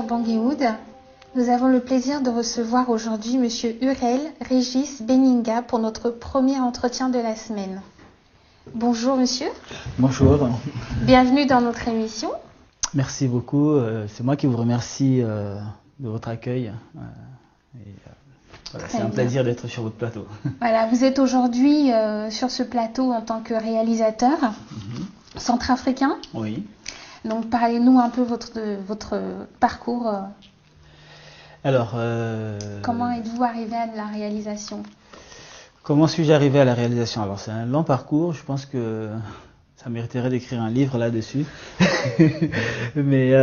Bangui-Wood. Nous avons le plaisir de recevoir aujourd'hui Monsieur Urel Régis Beninga pour notre premier entretien de la semaine. Bonjour monsieur. Bonjour. Bienvenue dans notre émission. Merci beaucoup. C'est moi qui vous remercie de votre accueil. Voilà, c'est un plaisir d'être sur votre plateau. Voilà, vous êtes aujourd'hui sur ce plateau en tant que réalisateur centrafricain. Oui. Donc parlez-nous un peu de votre parcours. Alors, comment êtes-vous arrivé à la réalisation? Comment suis-je arrivé à la réalisation? Alors c'est un long parcours, je pense que ça mériterait d'écrire un livre là-dessus. Mais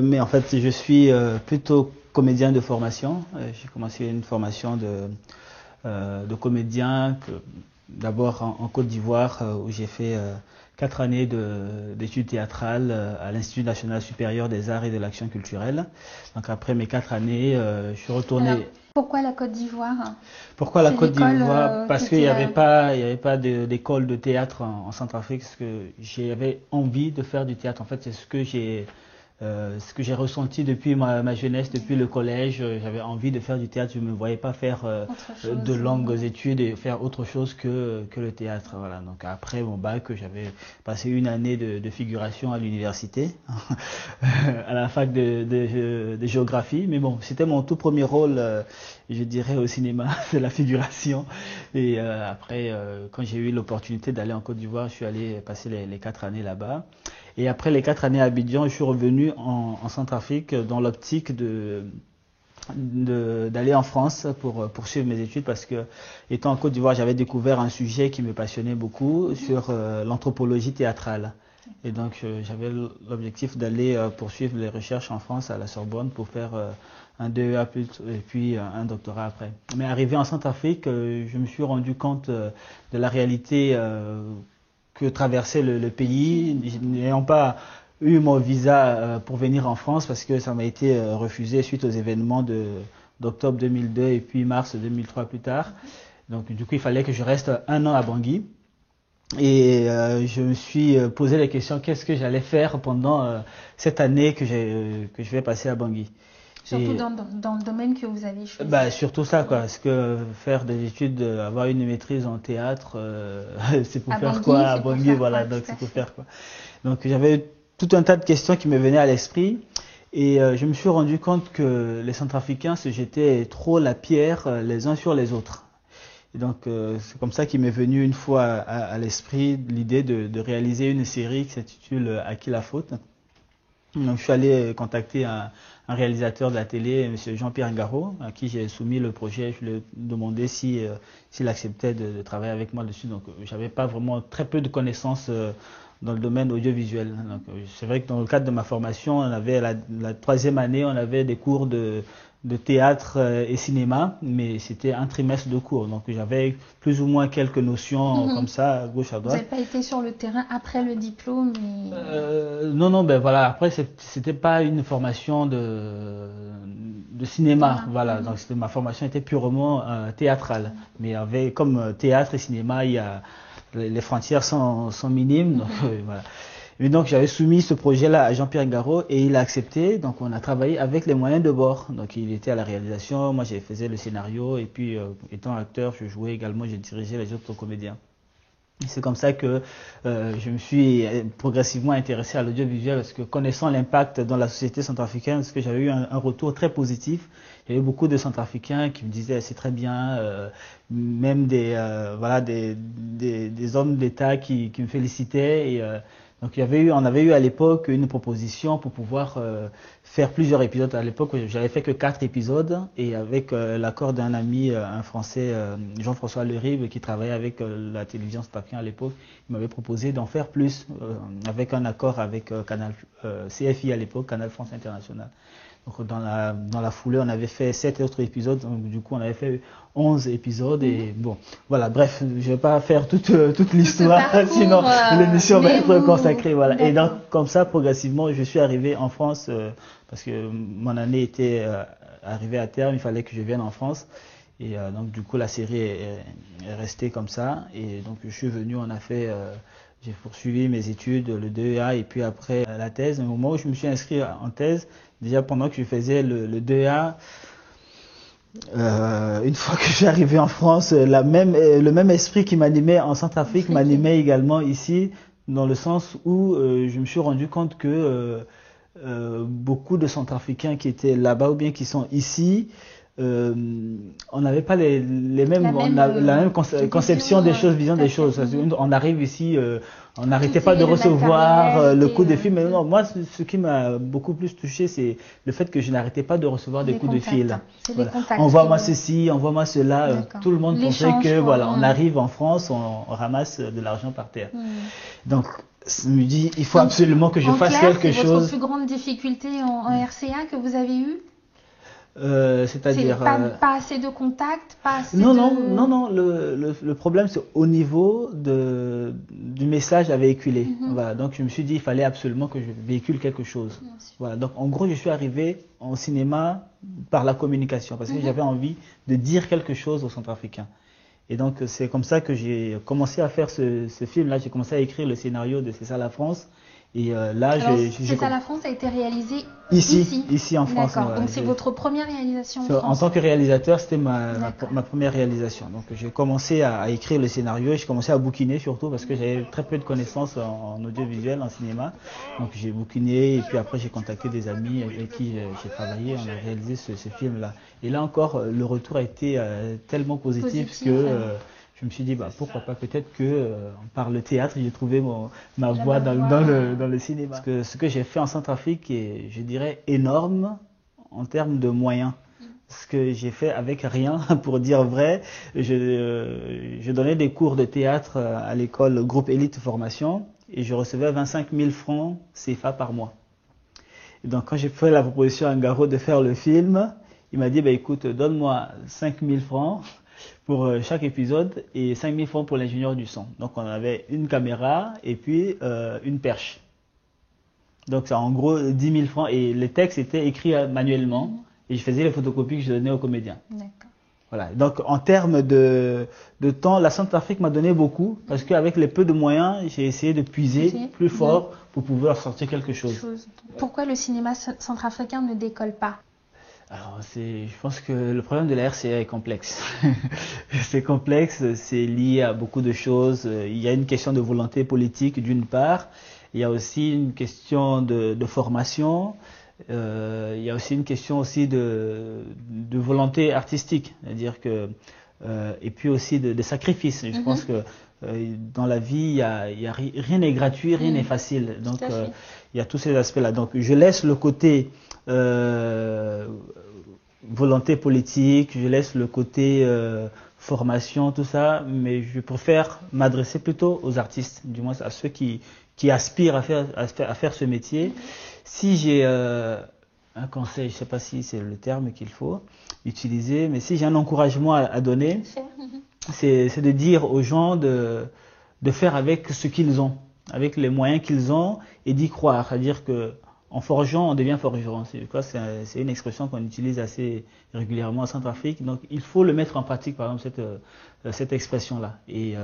mais en fait je suis plutôt comédien de formation. J'ai commencé une formation de comédien d'abord en Côte d'Ivoire où j'ai fait 4 années d'études théâtrales à l'Institut national supérieur des arts et de l'action culturelle. Donc après mes 4 années, je suis retourné. Alors, pourquoi la Côte d'Ivoire? Pourquoi la Côte d'Ivoire? Parce qu'il n'y avait pas d'école de théâtre en Centrafrique. Parce que j'avais envie de faire du théâtre. En fait, c'est ce que j'ai ressenti depuis ma jeunesse, depuis le collège. J'avais envie de faire du théâtre. Je ne me voyais pas faire de longues études et faire autre chose que le théâtre. Voilà. Donc après mon bac, j'avais passé une année de figuration à l'université, à la fac de géographie. Mais bon, c'était mon tout premier rôle, je dirais, au cinéma, de la figuration. Et après, quand j'ai eu l'opportunité d'aller en Côte d'Ivoire, je suis allé passer les 4 années là-bas. Et après les 4 années à Abidjan, je suis revenu en Centrafrique dans l'optique d'aller en France pour poursuivre mes études parce que, étant en Côte d'Ivoire, j'avais découvert un sujet qui me passionnait beaucoup sur l'anthropologie théâtrale. Et donc j'avais l'objectif d'aller poursuivre les recherches en France à la Sorbonne pour faire un DEA et puis un doctorat après. Mais arrivé en Centrafrique, je me suis rendu compte de la réalité que traversait le pays, n'ayant pas eu mon visa pour venir en France parce que ça m'a été refusé suite aux événements d'octobre 2002 et puis mars 2003 plus tard. Donc du coup, il fallait que je reste 1 an à Bangui. Et je me suis posé la question, qu'est-ce que j'allais faire pendant cette année que je vais passer à Bangui. Surtout dans le domaine que vous avez choisi. Surtout ça, quoi. Parce que faire des études, avoir une maîtrise en théâtre, c'est pour faire quoi à Bangui, voilà. Donc c'est pour faire quoi. Donc j'avais tout un tas de questions qui me venaient à l'esprit. Et je me suis rendu compte que les Centrafricains se jetaient trop la pierre les uns sur les autres. Et donc c'est comme ça qu'il m'est venu une fois à l'esprit l'idée de réaliser une série qui s'intitule À qui la faute. Donc je suis allé contacter un réalisateur de la télé, M. Jean-Pierre Ngaro, à qui j'ai soumis le projet. Je lui ai demandé s'il acceptait de travailler avec moi dessus. Donc j'avais pas vraiment, très peu de connaissances dans le domaine audiovisuel. C'est vrai que dans le cadre de ma formation, on avait la 3e année, on avait des cours de théâtre et cinéma, mais c'était un trimestre de cours. Donc j'avais plus ou moins quelques notions comme ça, à gauche, à droite. Vous n'avez pas été sur le terrain après le diplôme Non, ben voilà, après c'était pas une formation de cinéma, voilà. Donc ma formation était purement théâtrale. Mais comme théâtre et cinéma, les frontières sont minimes, donc voilà. Et donc j'avais soumis ce projet-là à Jean-Pierre Ngaro et il a accepté. Donc on a travaillé avec les moyens de bord. Donc il était à la réalisation, moi j'ai faisais le scénario et puis étant acteur, je jouais également, j'ai dirigé les autres comédiens. C'est comme ça que je me suis progressivement intéressé à l'audiovisuel parce que connaissant l'impact dans la société centrafricaine, parce que j'avais eu un retour très positif. Il y avait beaucoup de Centrafricains qui me disaient c'est très bien, même des hommes d'État qui me félicitaient. Et, donc on avait eu à l'époque une proposition pour pouvoir faire plusieurs épisodes. À l'époque, j'avais fait que 4 épisodes et avec l'accord d'un ami, un Français, Jean-François Lerive, qui travaillait avec la télévision centrafricaine à l'époque, il m'avait proposé d'en faire plus avec un accord avec Canal CFI à l'époque, Canal France International. Donc dans la foulée, on avait fait 7 autres épisodes, donc du coup on avait fait 11 épisodes et bon, voilà, bref, je ne vais pas faire toute l'histoire, sinon l'émission va être consacrée, voilà. Et donc comme ça, progressivement, je suis arrivé en France, parce que mon année était arrivée à terme, il fallait que je vienne en France. Et donc du coup la série est restée comme ça, et donc je suis venu, J'ai poursuivi mes études, le DEA et puis après la thèse. Au moment où je me suis inscrit en thèse, déjà pendant que je faisais le DEA, une fois que je suis arrivé en France, le même esprit qui m'animait en Centrafrique m'animait également ici, dans le sens où je me suis rendu compte que beaucoup de Centrafricains qui étaient là-bas ou bien qui sont ici, on n'avait pas la même conception des choses, vision des choses. On arrive ici, on n'arrêtait pas de recevoir le coup de fil. Mais non, moi, ce qui m'a beaucoup plus touché, c'est le fait que je n'arrêtais pas de recevoir des coups de fil. Voilà. Envoie-moi ceci, envoie-moi cela. Tout le monde pensait que voilà, on arrive en France, on ramasse de l'argent par terre. Donc, je me dis, il faut absolument que je fasse quelque chose. C'est votre plus grande difficulté en RCA que vous avez eue? C'est-à-dire pas assez de contacts, pas assez non. Le problème c'est au niveau du message à véhiculer. Voilà, donc je me suis dit il fallait absolument que je véhicule quelque chose. Voilà, donc en gros je suis arrivé en cinéma par la communication parce que j'avais envie de dire quelque chose aux Centrafricains. Et donc c'est comme ça que j'ai commencé à faire ce film-là. J'ai commencé à écrire le scénario de C'est ça la France. Et là, C'est ça la France a été réalisé ici en France. D'accord. Donc c'est votre première réalisation en France. En tant que réalisateur, c'était ma première réalisation. Donc j'ai commencé à écrire le scénario et j'ai commencé à bouquiner surtout parce que j'avais très peu de connaissances en audiovisuel, en cinéma. Donc j'ai bouquiné et puis après j'ai contacté des amis avec qui j'ai travaillé. On a réalisé ce film-là. Et là encore, le retour a été tellement positif que je me suis dit, pourquoi pas, peut-être que par le théâtre, j'ai trouvé ma voie dans le cinéma. Parce que ce que j'ai fait en Centrafrique est, je dirais, énorme en termes de moyens. Ce que j'ai fait avec rien, pour dire vrai. Je donnais des cours de théâtre à l'école Groupe Élite Formation et je recevais 25 000 francs CFA par mois. Et donc quand j'ai fait la proposition à Ngaro de faire le film, il m'a dit, écoute, donne-moi 5 000 francs pour chaque épisode et 5 000 francs pour l'ingénieur du son. Donc on avait une caméra et puis une perche. Donc c'est en gros 10 000 francs et les textes étaient écrits manuellement et je faisais les photocopies que je donnais aux comédiens. D'accord. Voilà. Donc en termes de temps, la Centrafrique m'a donné beaucoup parce qu'avec les peu de moyens, j'ai essayé de puiser plus fort pour pouvoir sortir quelque chose. Pourquoi le cinéma centrafricain ne décolle pas ? Alors, je pense que le problème de la RCA est complexe. C'est complexe, c'est lié à beaucoup de choses. Il y a une question de volonté politique d'une part, il y a aussi une question de formation, il y a aussi une question aussi de volonté artistique, c'est-à-dire que et puis aussi de sacrifice. Je pense que dans la vie, rien n'est gratuit, rien n'est facile. Donc, il y a tous ces aspects-là. Donc, je laisse le côté volonté politique, je laisse le côté formation, tout ça, mais je préfère m'adresser plutôt aux artistes, du moins à ceux qui aspirent à faire ce métier. Si j'ai un conseil, je ne sais pas si c'est le terme qu'il faut utiliser, mais si j'ai un encouragement à donner, c'est de dire aux gens de faire avec ce qu'ils ont, avec les moyens qu'ils ont et d'y croire. C'est-à-dire que en forgeant, on devient forgeron. C'est une expression qu'on utilise assez régulièrement en Centrafrique. Donc, il faut le mettre en pratique, par exemple, cette expression-là. Et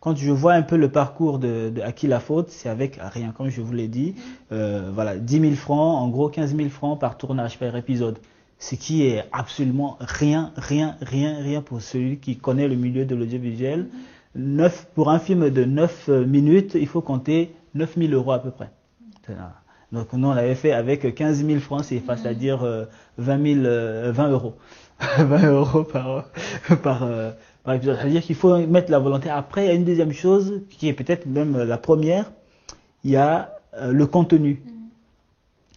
quand je vois un peu le parcours de À qui la faute, c'est avec rien, comme je vous l'ai dit. Voilà, 10 000 francs, en gros 15 000 francs par tournage, par épisode. Ce qui est absolument rien pour celui qui connaît le milieu de l'audiovisuel. Pour un film de 9 minutes, il faut compter 9 000 euros à peu près. Donc nous on avait fait avec 15 000 francs CFA, c'est-à-dire 20 euros. 20 euros par épisode. C'est-à-dire qu'il faut mettre la volonté. Après, il y a une deuxième chose, qui est peut-être même la première, il y a le contenu.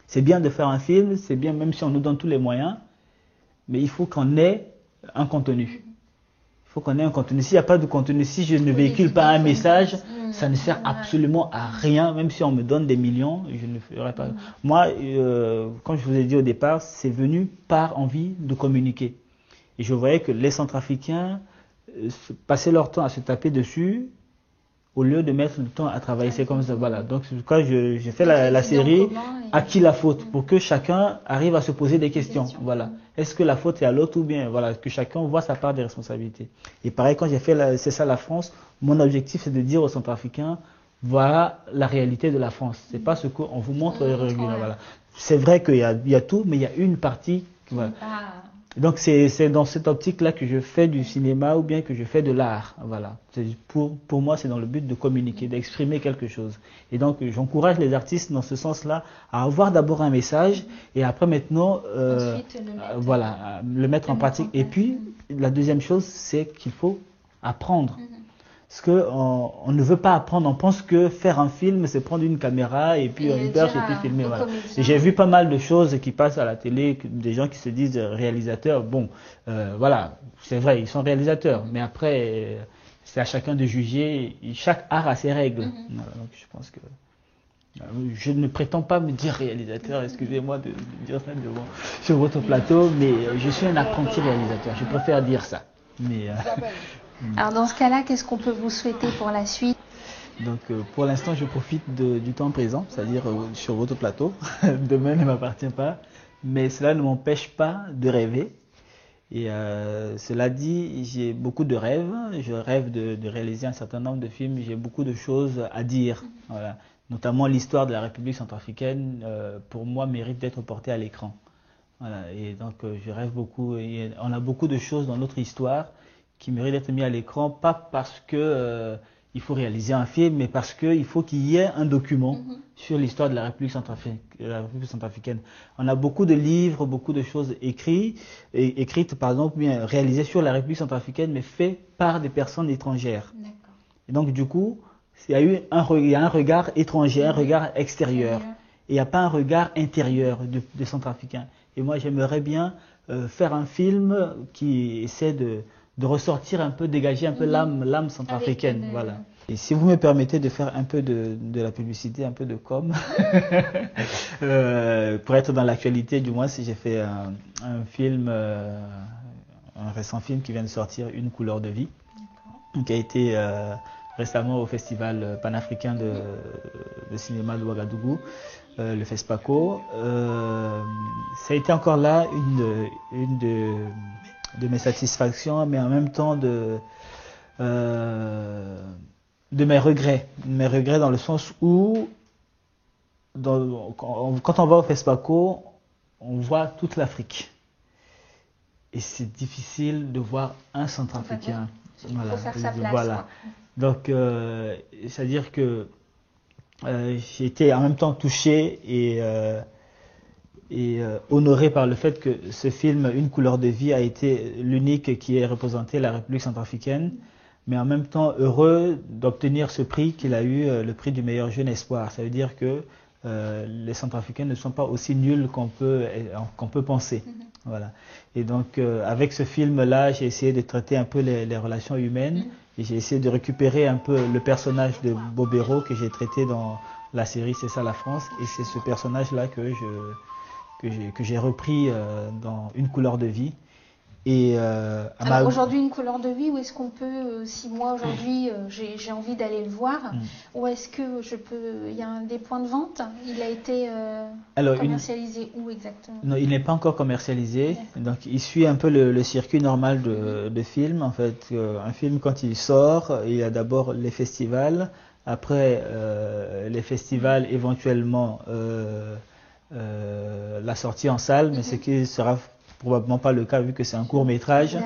C'est bien de faire un film, c'est bien même si on nous donne tous les moyens, mais il faut qu'on ait un contenu. Il faut qu'on ait un contenu. S'il n'y a pas de contenu, si je ne véhicule pas un message, ça ne sert absolument à rien, même si on me donne des millions, je ne ferai pas. Moi, comme je vous ai dit au départ, c'est venu par envie de communiquer. Et je voyais que les Centrafricains passaient leur temps à se taper dessus, au lieu de mettre le temps à travailler. C'est comme ça, voilà. Donc, c'est pourquoi j'ai fait la série À qui la faute, pour que chacun arrive à se poser des questions. Voilà. Est-ce que la faute est à l'autre ou bien, voilà, que chacun voit sa part des responsabilités. Et pareil, quand j'ai fait C'est ça la France, mon objectif c'est de dire aux Centrafricains, voilà la réalité de la France. C'est pas ce qu'on vous montre régulièrement. Voilà. C'est vrai qu'il y a tout, mais il y a une partie. Voilà. Donc c'est dans cette optique-là que je fais du cinéma ou bien que je fais de l'art. Voilà. Pour moi, c'est dans le but de communiquer, d'exprimer quelque chose. Et donc j'encourage les artistes dans ce sens-là à avoir d'abord un message et après maintenant le mettre en pratique. Et puis la deuxième chose, c'est qu'il faut apprendre. Parce qu'on ne veut pas apprendre, on pense que faire un film, c'est prendre une caméra et puis on y perche et puis filmer. Voilà. J'ai vu pas mal de choses qui passent à la télé, des gens qui se disent réalisateurs. Bon, voilà, c'est vrai, ils sont réalisateurs, mais après, c'est à chacun de juger. Chaque art a ses règles. Voilà, donc je pense que je ne prétends pas me dire réalisateur, excusez-moi de dire ça sur votre plateau, mais je suis un apprenti réalisateur, je préfère dire ça. Mais, alors dans ce cas-là, qu'est-ce qu'on peut vous souhaiter pour la suite? Donc pour l'instant, je profite du temps présent, c'est-à-dire sur votre plateau. Demain ne m'appartient pas, mais cela ne m'empêche pas de rêver. Et cela dit, j'ai beaucoup de rêves. Je rêve de réaliser un certain nombre de films. J'ai beaucoup de choses à dire. Voilà. Notamment l'histoire de la République centrafricaine, pour moi, mérite d'être portée à l'écran. Voilà. Et donc je rêve beaucoup. Et on a beaucoup de choses dans notre histoire qui mérite d'être mis à l'écran, pas parce que il faut réaliser un film, mais parce qu'il faut qu'il y ait un document sur l'histoire de la République centrafricaine. On a beaucoup de livres, beaucoup de choses écrites par exemple, bien réalisées sur la République centrafricaine, mais faites par des personnes étrangères. Et donc du coup, il y a un regard étranger, un regard extérieur. Et il n'y a pas un regard intérieur des Centrafricains. Et moi, j'aimerais bien faire un film qui essaie de ressortir un peu, dégager un peu l'âme centrafricaine. Voilà. Et si vous me permettez de faire un peu de la publicité, un peu de com, pour être dans l'actualité, du moins, si j'ai fait un film, un récent film qui vient de sortir, Une couleur de vie, qui a été récemment au festival panafricain de cinéma de Ouagadougou, le FESPACO. Ça a été encore là une de mes satisfactions, mais en même temps de mes regrets. Mes regrets dans le sens où, quand on va au FESPACO, on voit toute l'Afrique. Et c'est difficile de voir un Centrafricain. Voilà. Faut faire sa place. Voilà. Donc, c'est-à-dire que j'ai été en même temps touché et honoré par le fait que ce film Une couleur de vie a été l'unique qui ait représenté la République centrafricaine, mais en même temps heureux d'obtenir ce prix qu'il a eu, le prix du meilleur jeune espoir. Ça veut dire que les Centrafricains ne sont pas aussi nuls qu'on peut penser. Voilà. Et donc avec ce film-là, j'ai essayé de traiter un peu les relations humaines et j'ai essayé de récupérer un peu le personnage de Bobéro que j'ai traité dans la série C'est ça la France, et c'est ce personnage-là que j'ai repris dans Une couleur de vie. Et alors aujourd'hui, Une couleur de vie, où est-ce qu'on peut, si moi aujourd'hui j'ai envie d'aller le voir, où est-ce que je peux, il y a des points de vente? Il a été commercialisé où exactement? Non, il n'est pas encore commercialisé, donc il suit un peu le circuit normal de film. En fait, un film quand il sort, il y a d'abord les festivals, après les festivals éventuellement la sortie en salle, mais ce qui sera probablement pas le cas vu que c'est un court métrage.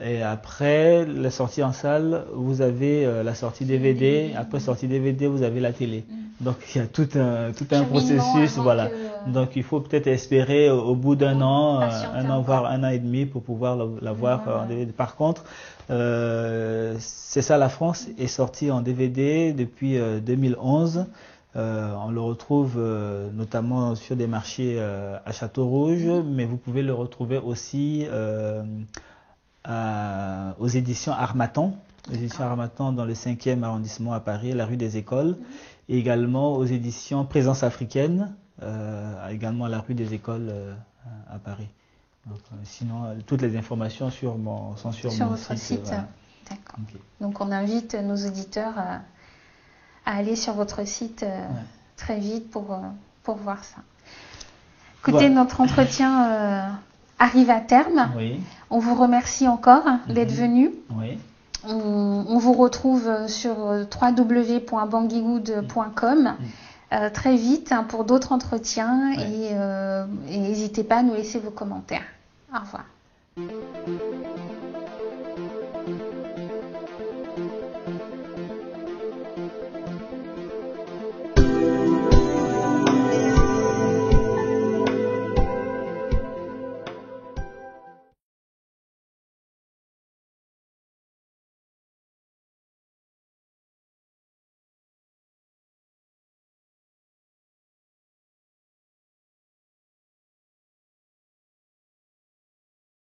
Et après la sortie en salle, vous avez la sortie DVD. Après sortie DVD, vous avez la télé. Donc il y a tout un processus, voilà. Donc il faut peut-être espérer au bout d'un an, voire un an et demi pour pouvoir la voir en DVD. Par contre, C'est ça la France est sorti en DVD depuis 2011. On le retrouve notamment sur des marchés à Château-Rouge, mais vous pouvez le retrouver aussi aux éditions Harmattan. Les éditions Harmattan dans le 5e arrondissement à Paris, la rue des Écoles, et également aux éditions Présence africaine, également à la rue des Écoles à Paris. Donc, sinon, toutes les informations sont sur mon votre site. Voilà. D'accord. Okay. Donc on invite nos auditeurs à aller sur votre site très vite pour voir ça. Écoutez, notre entretien arrive à terme. Oui. On vous remercie encore d'être venu. Oui. on vous retrouve sur www.bangiegood.com très vite pour d'autres entretiens et n'hésitez pas à nous laisser vos commentaires. Au revoir.